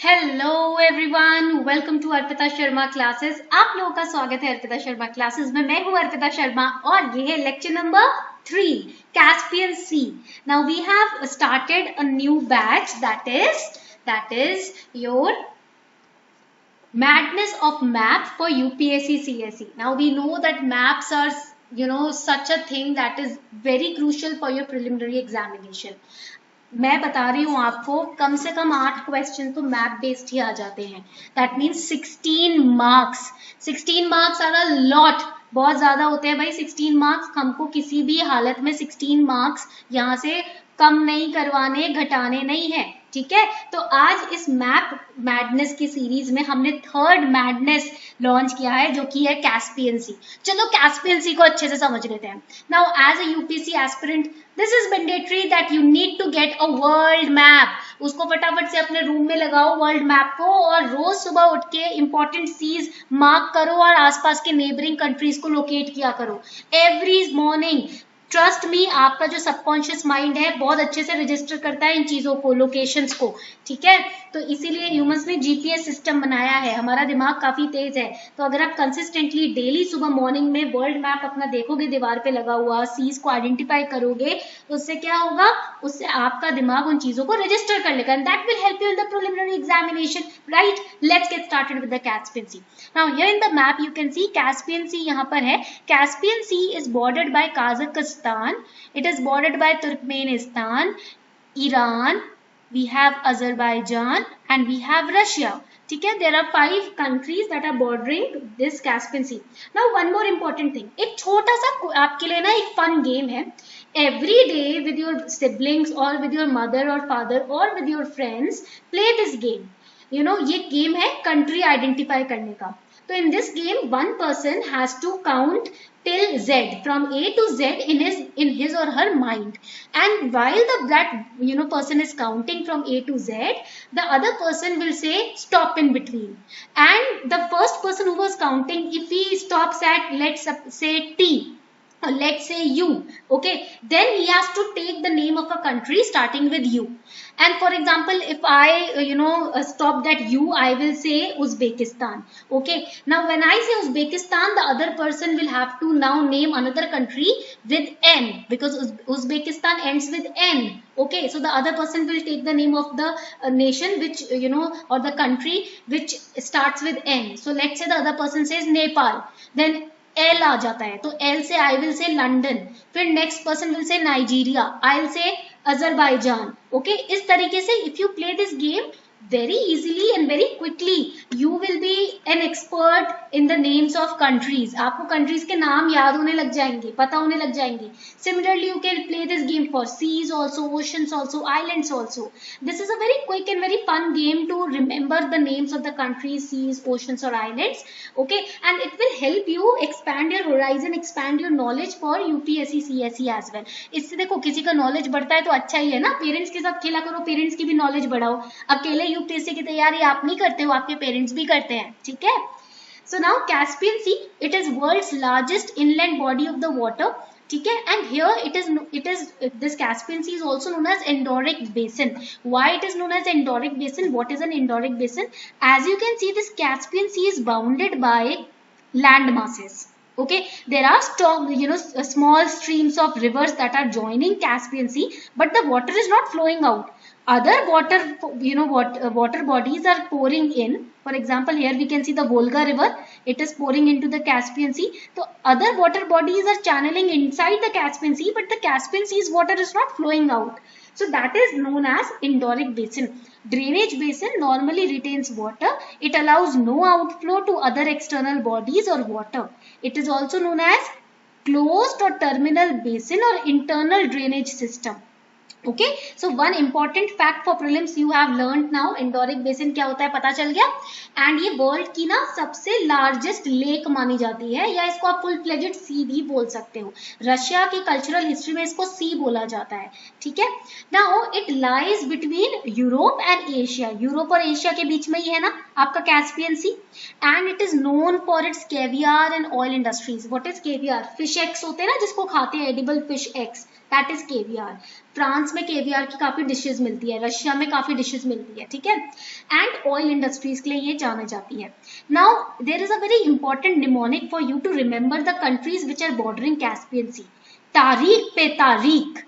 Hello everyone, welcome to Arpita Sharma classes. आप लोगों का स्वागत है अर्पिता शर्मा क्लासेस में। मैं हूं अर्पिता शर्मा और ये है lecture number 3, Caspian C. Now we have started a new batch that is your madness of map for UPSC CSE. Now we know that maps are such a thing that is very crucial for your preliminary examination. मैं बता रही हूँ आपको, कम से कम 8 question तो map based ही आ जाते हैं। That means 16 marks. 16 marks are a lot, बहुत ज्यादा होते हैं भाई 16 मार्क्स। हमको किसी भी हालत में 16 मार्क्स यहाँ से कम नहीं करवाने, घटाने नहीं है, ठीक है। तो आज इस मैप मैडनेस की सीरीज में हमने थर्ड मैडनेस लॉन्च किया है, जो कि है कैस्पियन सी। चलो कैस्पियन सी को अच्छे से समझ लेते हैं। Now as a UPSC aspirant this is mandatory that you need to get a world map. उसको फटाफट से अपने रूम में लगाओ वर्ल्ड मैप को, और रोज सुबह उठ के इंपॉर्टेंट सीज मार्क करो और आसपास के नेबरिंग कंट्रीज को लोकेट किया करो एवरी मॉर्निंग। ट्रस्ट मी, आपका जो सबकॉन्शियस माइंड है बहुत अच्छे से रजिस्टर करता है इन चीजों को, लोकेशंस को, ठीक है। तो इसीलिए ह्यूमंस ने जीपीएस सिस्टम बनाया है। हमारा दिमाग काफी तेज है, तो अगर आप कंसिस्टेंटली डेली सुबह मॉर्निंग में वर्ल्ड मैप अपना देखोगे दीवार पे लगा हुआ, सीज को आइडेंटिफाई करोगे, तो उससे क्या होगा, उससे आपका दिमाग उन चीजों को रजिस्टर कर लेगा, and that will help you in the preliminary examination, right. Let's get started with the Caspian C. Now here in the map you can see Caspian Sea यहाँ पर है। Caspian Sea is bordered by Kazakhstan, it is bordered by Turkmenistan, Iran, we have Azerbaijan and we have Russia. ठीक है, there are 5 countries that are bordering this Caspian Sea. Now one more important thing, एक छोटा सा आपके लिए ना एक fun game है। Every day with your siblings or with your mother or father or with your friends, play this game. You know, ये game है country identify करने का। तो in this game one person has to count till Z, from A to Z in his or her mind, and while that person is counting from A to Z, the other person will say stop in between, and the first person who was counting, if he stops at, let's say T, or let's say U, okay, then he has to take the name of a country starting with U. And for example, if I stopped at U, I will say Uzbekistan. Okay, now when I say Uzbekistan, the other person will have to now name another country with N, because Uzbekistan ends with N. Okay, so the other person will take the name of the nation which or the country which starts with N. So let's say the other person says Nepal, then L आ जाता है, तो L से I will say London, फिर next person will say Nigeria, I'll say Azerbaijan. Okay, इस तरीके से if you play this game very easily and very quickly, you will be an expert in the names of countries. आपको countries के नाम याद होने लग जाएंगे, पता होने लग जाएंगे. Similarly, you can play this game for seas also, oceans also, islands also. This is a very quick and very fun game to remember the names of the countries, seas, oceans or islands. Okay, and it will help you expand your horizon, expand your knowledge for UPSC CSE as well. इससे देखो किसी का knowledge बढ़ता है तो अच्छा ही है ना। पेरेंट्स के साथ खेला करो, पेरेंट्स की भी knowledge बढ़ाओ। अकेले यूपीएससी की तैयारी आप नहीं करते हो, आपके पेरेंट्स भी करते हैं, ठीक है। So now Caspian sea, it is world's largest inland body of the water, ठीक है। And here it is this Caspian Sea is also known as Endoric Basin. Why it is known as Endoric Basin? What is an Endoric Basin? As you can see, this Caspian Sea is bounded by land masses. Okay, there are strong small streams of rivers that are joining Caspian Sea, but the water is not flowing out. Other water water bodies are pouring in. For example, here we can see the Volga river, it is pouring into the Caspian Sea. So other water bodies are channeling inside the Caspian Sea, but the Caspian Sea's water is not flowing out. So that is known as Endoric Basin. Drainage basin normally retains water. It allows no outflow to other external bodies or water. It is also known as closed or terminal basin or internal drainage system. Okay, so one important fact for prelims you have learned now, Endoric Basin क्या होता है पता चल गया। And ये world की ना सबसे लार्जेस्ट लेक मानी जाती है, या इसको आप फुल फ्लेजेड सी भी बोल सकते हो। रशिया की कल्चरल हिस्ट्री में इसको सी बोला जाता है, ठीक है। Now it lies between Europe and Asia, Europe और एशिया के बीच में ही है ना आपका Caspian sea. And it is known for its caviar and oil industries. What is caviar? Fish eggs होते हैं ना जिसको खाते हैं, edible fish eggs, that is caviar. France में केवियर की काफी डिशेस मिलती है, रशिया में काफी डिशेस मिलती है, ठीक है, एंड ऑयल इंडस्ट्रीज के लिए ये जानी जाती है. Now there is a very important mnemonic for you to remember the countries which are bordering Caspian Sea. तारीख पे तारीख.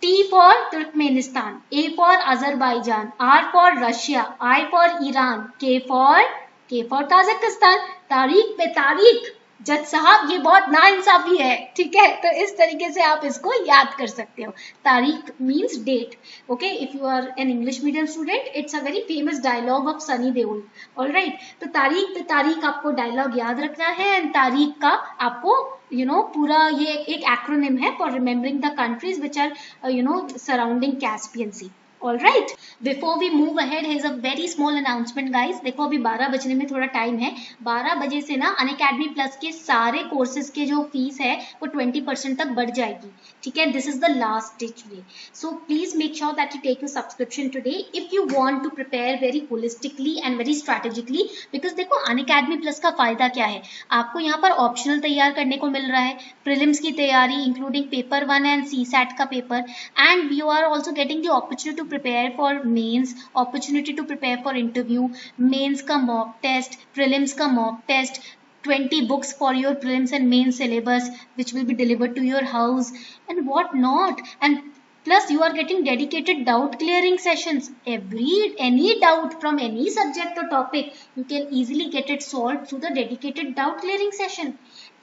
T for Turkmenistan, A for Azerbaijan, R for Russia, I for Iran, K for Kazakhstan. तारीख पे तारीख. जज साहब ये बहुत नाइंसाफी है, ठीक है, तो इस तरीके से आप इसको याद कर सकते हो. तारीख means date. Okay, if you are an English medium student, it's a very famous dialogue of Sunny Deol. Alright, तो तारीख पे तारीख आपको डायलॉग याद रखना है, एंड तारीख का आपको पूरा ये एक एक्रोनिम है for remembering the countries which are surrounding Caspian sea. All right, before we move ahead, here's a very small announcement guys. देखो अभी 12 बजने में थोड़ा टाइम है. 12 बजे से ना अनअकैडमी प्लस के सारे कोर्सेज के जो फीस है वो 20% तक बढ़ जाएगी, ठीक है. This is the last day today, so please make sure that you take your subscription today if you want to prepare very holistically and very strategically. Because देखो अनअकैडमी प्लस का फायदा क्या है, आपको यहाँ पर ऑप्शनल तैयार करने को मिल रहा है, प्रीलिम्स की तैयारी इंक्लूडिंग पेपर 1 एंड CSAT का paper, and you are also getting the opportunity prepare for mains, opportunity to prepare for interview, mains का mock test, prelims का mock test, 20 books for your prelims and main syllabus which will be delivered to your house and what not. And plus you are getting dedicated doubt clearing sessions. Any doubt from any subject or topic, you can easily get it solved through the dedicated doubt clearing session.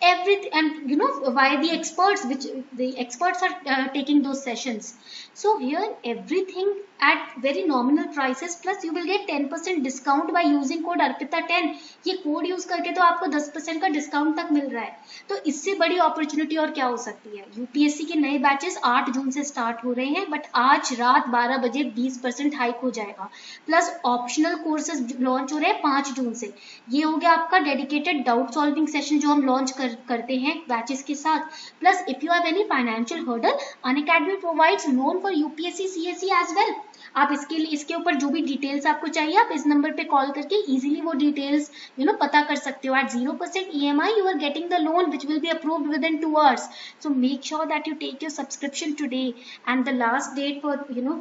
Everything, and why the experts are taking those sessions. So here everything at very nominal prices, plus you will get 10% discount by using code ARPITA10. ये code use करके तो आपको 10% का discount तक मिल रहा है, तो इससे बड़ी अपॉर्चुनिटी और क्या हो सकती है. यूपीएससी के नए बैचेस 8 जून से स्टार्ट हो रहे हैं, बट आज रात 12 बजे 20% हाइक हो जाएगा. प्लस ऑप्शनल कोर्सेज लॉन्च हो रहे हैं 5 जून से. ये हो गया आपका डेडिकेटेड डाउट सॉल्विंग सेशन जो हम लॉन्च करते हैं बैचेस के साथ. Plus if you have any financial hurdle, Unacademy provides loan for UPSC CSE as well. आप इसके ऊपर जो भी डिटेल्स आपको चाहिए आप इस नंबर पे कॉल करके इजीली वो डिटेल्स पता कर सकते हो. At 0% EMI you are getting the loan which will be approved within 2 hours. So make sure that you take your subscription today, and the last date for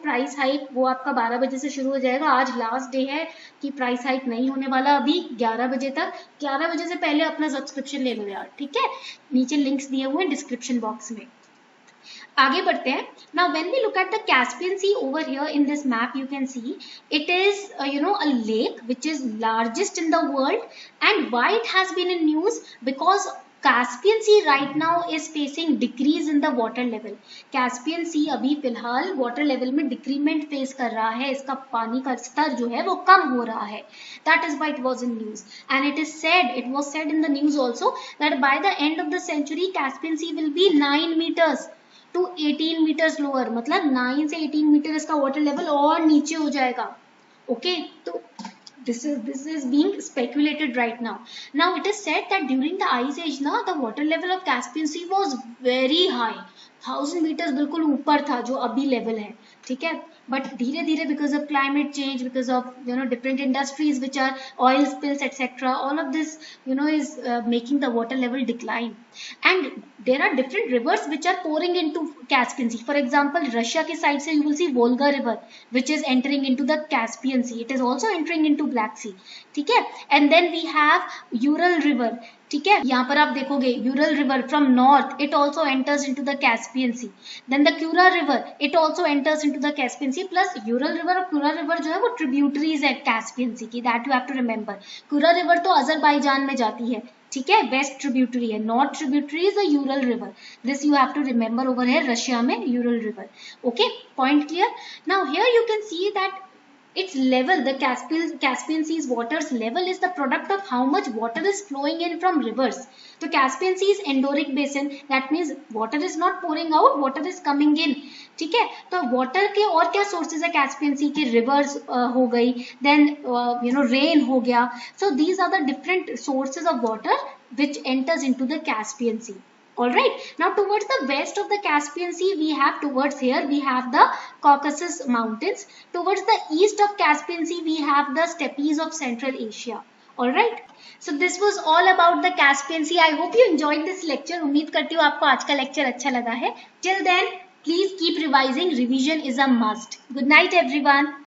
price hike वो आपका 12 बजे से शुरू हो जाएगा. आज लास्ट डे है कि प्राइस हाइक नहीं होने वाला अभी 11 बजे तक. 11 बजे से पहले अपना सब्सक्रिप्शन ले लो यार, ठीक है. नीचे लिंक्स दिए हुए हैं डिस्क्रिप्शन बॉक्स में. आगे बढ़ते हैं. Now when we look at the Caspian Sea over here in this map, you can see it is a lake which is largest in the world. And why it has been in news? Because Caspian Sea right now is facing decrease in the water level. Caspian Sea अभी फिलहाल water level में decrement face कर रहा है, इसका पानी का स्तर जो है वो कम हो रहा है. That is why it was in news, and it was said in the news also that by the end of the century Caspian Sea will be 9 meters to 18 meters lower. मतलब 9 से 18 मीटर इसका water level और नीचे हो जाएगा. Okay, तो this is being speculated right now. Now it is said that during the ice age ना the water level of Caspian Sea was very high. 1000 meters बिल्कुल ऊपर था जो अभी लेवल है, ठीक है. बट धीरे धीरे because of climate change, because of different industries which are oil spills etc, all of this is making the water level decline. And there are different rivers which are pouring into Caspian Sea. For example, Russia के side से you will see Volga river which is entering into the Caspian Sea. It is also entering into Black Sea, ठीक है. And then we have Ural river, ठीक है. यहाँ पर आप देखोगे Ural river from north, it also enters into the Caspian Sea. Then the Kura river, it also enters into the Caspian Sea. Plus Ural river और Kura river जो है वो tributaries है Caspian Sea की, that you have to remember. Kura river तो Azerbaijan में जाती है, ठीक है, वेस्ट ट्रिब्यूटरी है. North tributary is the Ural river. This you have to remember over here, Russia में Ural river. Okay, point clear. Now here you can see that its level, the Caspian Sea's water's level is the product of how much water is flowing in from rivers. So Caspian Sea is endorheic basin, that means water is not pouring out, water is coming in, ठीक है. तो water के और क्या sources है Caspian सी के? Reverse हो गई, देन रेन हो गया. So these are the different sources of water which enters into the Caspian Sea. All right. Now towards the west of the Caspian Sea, we have the Caucasus Mountains. Towards the east of Caspian Sea, we have the steppes of Central Asia. All right. So this was all about the Caspian Sea. I hope you enjoyed this lecture. उम्मीद करती हूँ आपको आज का lecture अच्छा लगा है. Till then, Please keep revising. Revision is a must. Good night, everyone.